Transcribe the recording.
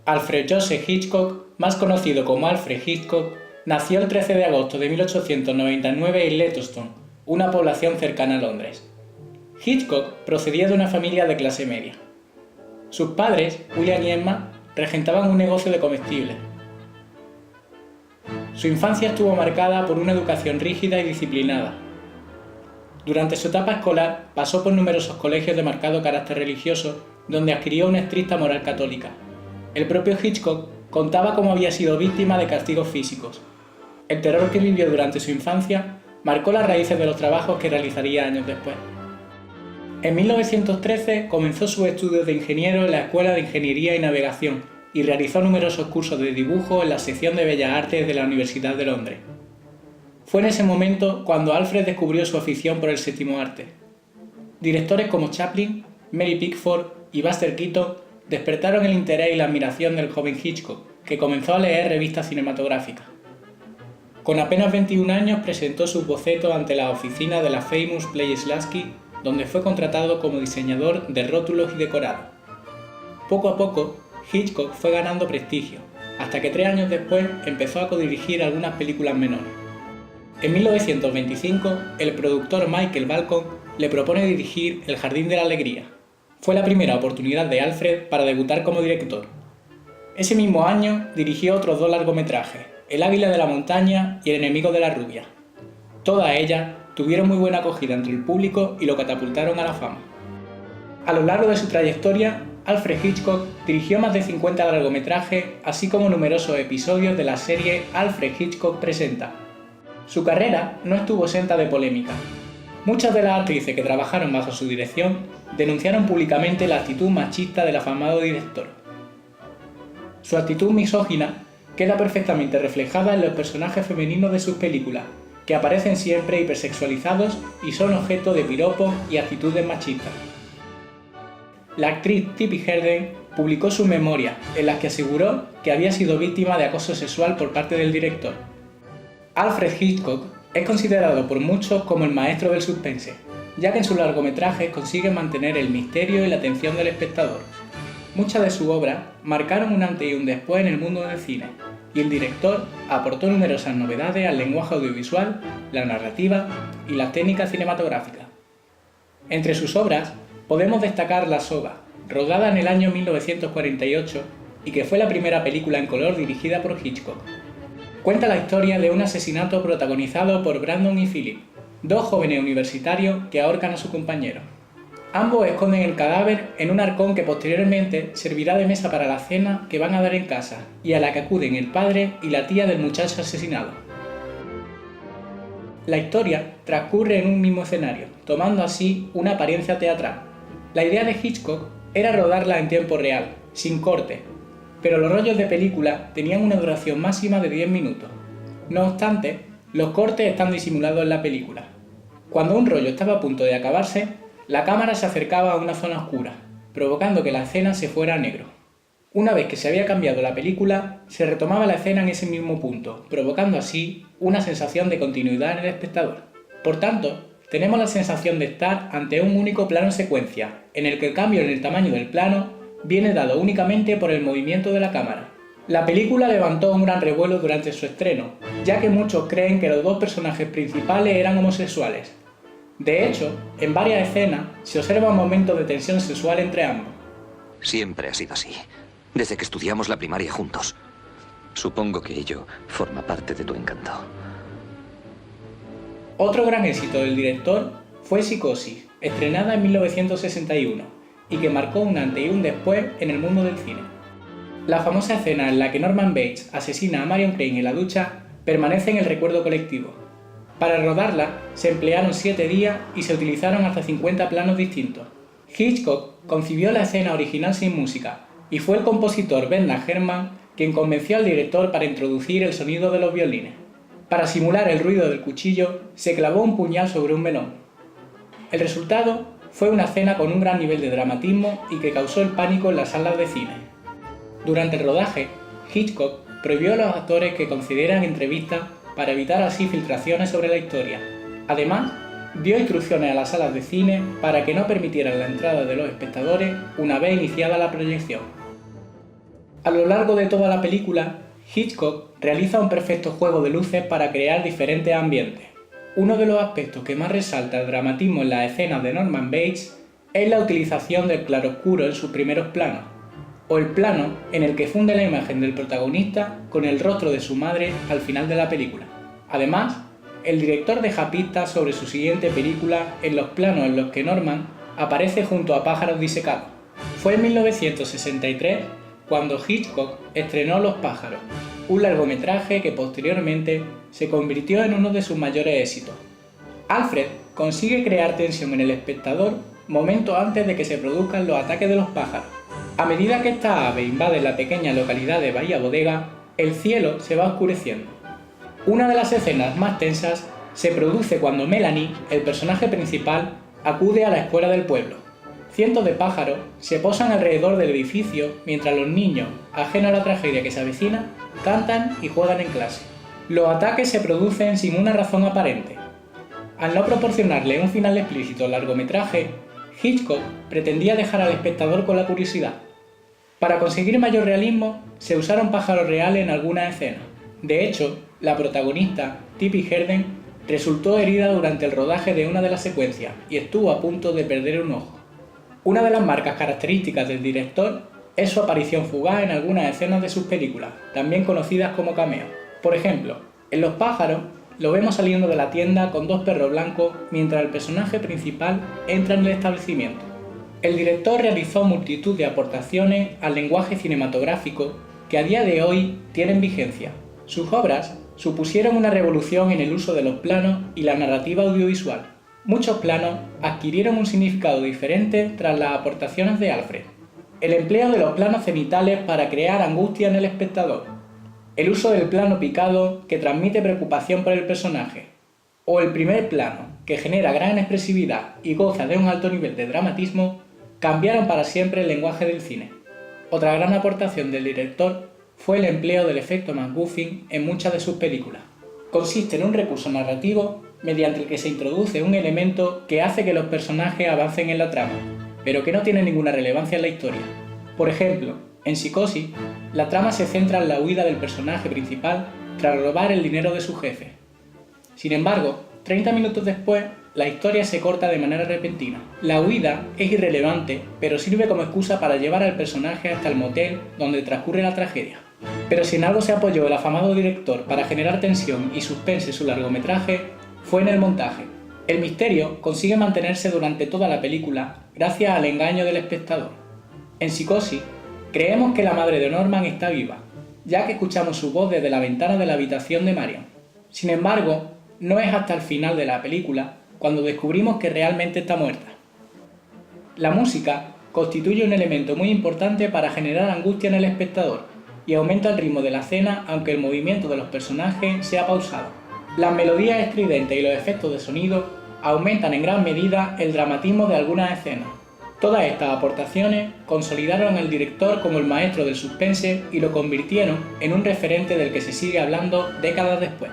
Alfred Joseph Hitchcock, más conocido como Alfred Hitchcock, nació el 13 de agosto de 1899 en Leytonstone, una población cercana a Londres. Hitchcock procedía de una familia de clase media. Sus padres, William y Emma, regentaban un negocio de comestibles. Su infancia estuvo marcada por una educación rígida y disciplinada. Durante su etapa escolar pasó por numerosos colegios de marcado carácter religioso, donde adquirió una estricta moral católica. El propio Hitchcock contaba cómo había sido víctima de castigos físicos. El terror que vivió durante su infancia marcó las raíces de los trabajos que realizaría años después. En 1913 comenzó sus estudios de ingeniero en la Escuela de Ingeniería y Navegación y realizó numerosos cursos de dibujo en la sección de Bellas Artes de la Universidad de Londres. Fue en ese momento cuando Alfred descubrió su afición por el séptimo arte. Directores como Chaplin, Mary Pickford y Buster Keaton despertaron el interés y la admiración del joven Hitchcock, que comenzó a leer revistas cinematográficas. Con apenas 21 años presentó sus bocetos ante la oficina de la Famous Players Lasky, donde fue contratado como diseñador de rótulos y decorados. Poco a poco, Hitchcock fue ganando prestigio, hasta que 3 años después empezó a codirigir algunas películas menores. En 1925, el productor Michael Bacon le propone dirigir El Jardín de la Alegría. Fue la primera oportunidad de Alfred para debutar como director. Ese mismo año dirigió otros 2 largometrajes, El Águila de la Montaña y El Enemigo de la Rubia. Todas ellas tuvieron muy buena acogida entre el público y lo catapultaron a la fama. A lo largo de su trayectoria, Alfred Hitchcock dirigió más de 50 largometrajes, así como numerosos episodios de la serie Alfred Hitchcock Presenta. Su carrera no estuvo exenta de polémica. Muchas de las actrices que trabajaron bajo su dirección denunciaron públicamente la actitud machista del afamado director. Su actitud misógina queda perfectamente reflejada en los personajes femeninos de sus películas, que aparecen siempre hipersexualizados y son objeto de piropos y actitudes machistas. La actriz Tippi Hedren publicó sus memorias, en las que aseguró que había sido víctima de acoso sexual por parte del director. Alfred Hitchcock es considerado por muchos como el maestro del suspense, ya que en sus largometrajes consigue mantener el misterio y la atención del espectador. Muchas de sus obras marcaron un antes y un después en el mundo del cine, y el director aportó numerosas novedades al lenguaje audiovisual, la narrativa y las técnicas cinematográficas. Entre sus obras podemos destacar La Soga, rodada en el año 1948 y que fue la primera película en color dirigida por Hitchcock. Cuenta la historia de un asesinato protagonizado por Brandon y Philip, 2 jóvenes universitarios que ahorcan a su compañero. Ambos esconden el cadáver en un arcón que posteriormente servirá de mesa para la cena que van a dar en casa y a la que acuden el padre y la tía del muchacho asesinado. La historia transcurre en un mismo escenario, tomando así una apariencia teatral. La idea de Hitchcock era rodarla en tiempo real, sin corte, pero los rollos de película tenían una duración máxima de 10 minutos. No obstante, los cortes están disimulados en la película. Cuando un rollo estaba a punto de acabarse, la cámara se acercaba a una zona oscura, provocando que la escena se fuera a negro. Una vez que se había cambiado la película, se retomaba la escena en ese mismo punto, provocando así una sensación de continuidad en el espectador. Por tanto, tenemos la sensación de estar ante un único plano secuencia, en el que el cambio en el tamaño del plano viene dado únicamente por el movimiento de la cámara. La película levantó un gran revuelo durante su estreno, ya que muchos creen que los 2 personajes principales eran homosexuales. De hecho, en varias escenas se observa un momento de tensión sexual entre ambos. Siempre ha sido así, desde que estudiamos la primaria juntos. Supongo que ello forma parte de tu encanto. Otro gran éxito del director fue Psicosis, estrenada en 1961, y que marcó un antes y un después en el mundo del cine. La famosa escena en la que Norman Bates asesina a Marion Crane en la ducha permanece en el recuerdo colectivo. Para rodarla se emplearon 7 días y se utilizaron hasta 50 planos distintos. Hitchcock concibió la escena original sin música, y fue el compositor Bernard Herrmann quien convenció al director para introducir el sonido de los violines. Para simular el ruido del cuchillo, se clavó un puñal sobre un melón. El resultado fue una escena con un gran nivel de dramatismo y que causó el pánico en las salas de cine. Durante el rodaje, Hitchcock prohibió a los actores que concedieran entrevistas para evitar así filtraciones sobre la historia. Además, dio instrucciones a las salas de cine para que no permitieran la entrada de los espectadores una vez iniciada la proyección. A lo largo de toda la película, Hitchcock realiza un perfecto juego de luces para crear diferentes ambientes. Uno de los aspectos que más resalta el dramatismo en las escenas de Norman Bates es la utilización del claroscuro en sus primeros planos, o el plano en el que funde la imagen del protagonista con el rostro de su madre al final de la película. Además, el director deja pistas sobre su siguiente película en los planos en los que Norman aparece junto a pájaros disecados. Fue en 1963 cuando Hitchcock estrenó Los pájaros, un largometraje que posteriormente se convirtió en uno de sus mayores éxitos. Alfred consigue crear tensión en el espectador momentos antes de que se produzcan los ataques de los pájaros. A medida que estas aves invaden la pequeña localidad de Bahía Bodega, el cielo se va oscureciendo. Una de las escenas más tensas se produce cuando Melanie, el personaje principal, acude a la escuela del pueblo. Cientos de pájaros se posan alrededor del edificio mientras los niños, ajenos a la tragedia que se avecina, cantan y juegan en clase. Los ataques se producen sin una razón aparente. Al no proporcionarle un final explícito al largometraje, Hitchcock pretendía dejar al espectador con la curiosidad. Para conseguir mayor realismo, se usaron pájaros reales en algunas escenas. De hecho, la protagonista, Tippi Hedren, resultó herida durante el rodaje de una de las secuencias y estuvo a punto de perder un ojo. Una de las marcas características del director es su aparición fugaz en algunas escenas de sus películas, también conocidas como cameos. Por ejemplo, en Los pájaros, lo vemos saliendo de la tienda con dos perros blancos mientras el personaje principal entra en el establecimiento. El director realizó multitud de aportaciones al lenguaje cinematográfico que a día de hoy tienen vigencia. Sus obras supusieron una revolución en el uso de los planos y la narrativa audiovisual. Muchos planos adquirieron un significado diferente tras las aportaciones de Alfred. El empleo de los planos cenitales para crear angustia en el espectador. El uso del plano picado que transmite preocupación por el personaje. O el primer plano, que genera gran expresividad y goza de un alto nivel de dramatismo, cambiaron para siempre el lenguaje del cine. Otra gran aportación del director fue el empleo del efecto MacGuffin en muchas de sus películas. Consiste en un recurso narrativo mediante el que se introduce un elemento que hace que los personajes avancen en la trama, pero que no tiene ninguna relevancia en la historia. Por ejemplo, en Psicosis, la trama se centra en la huida del personaje principal tras robar el dinero de su jefe. Sin embargo, 30 minutos después, la historia se corta de manera repentina. La huida es irrelevante, pero sirve como excusa para llevar al personaje hasta el motel donde transcurre la tragedia. Pero si en algo se apoyó el afamado director para generar tensión y suspense en su largometraje, fue en el montaje. El misterio consigue mantenerse durante toda la película gracias al engaño del espectador. En Psicosis, creemos que la madre de Norman está viva, ya que escuchamos su voz desde la ventana de la habitación de Marion. Sin embargo, no es hasta el final de la película cuando descubrimos que realmente está muerta. La música constituye un elemento muy importante para generar angustia en el espectador y aumenta el ritmo de la escena aunque el movimiento de los personajes sea pausado. Las melodías estridentes y los efectos de sonido aumentan en gran medida el dramatismo de algunas escenas. Todas estas aportaciones consolidaron al director como el maestro del suspense y lo convirtieron en un referente del que se sigue hablando décadas después.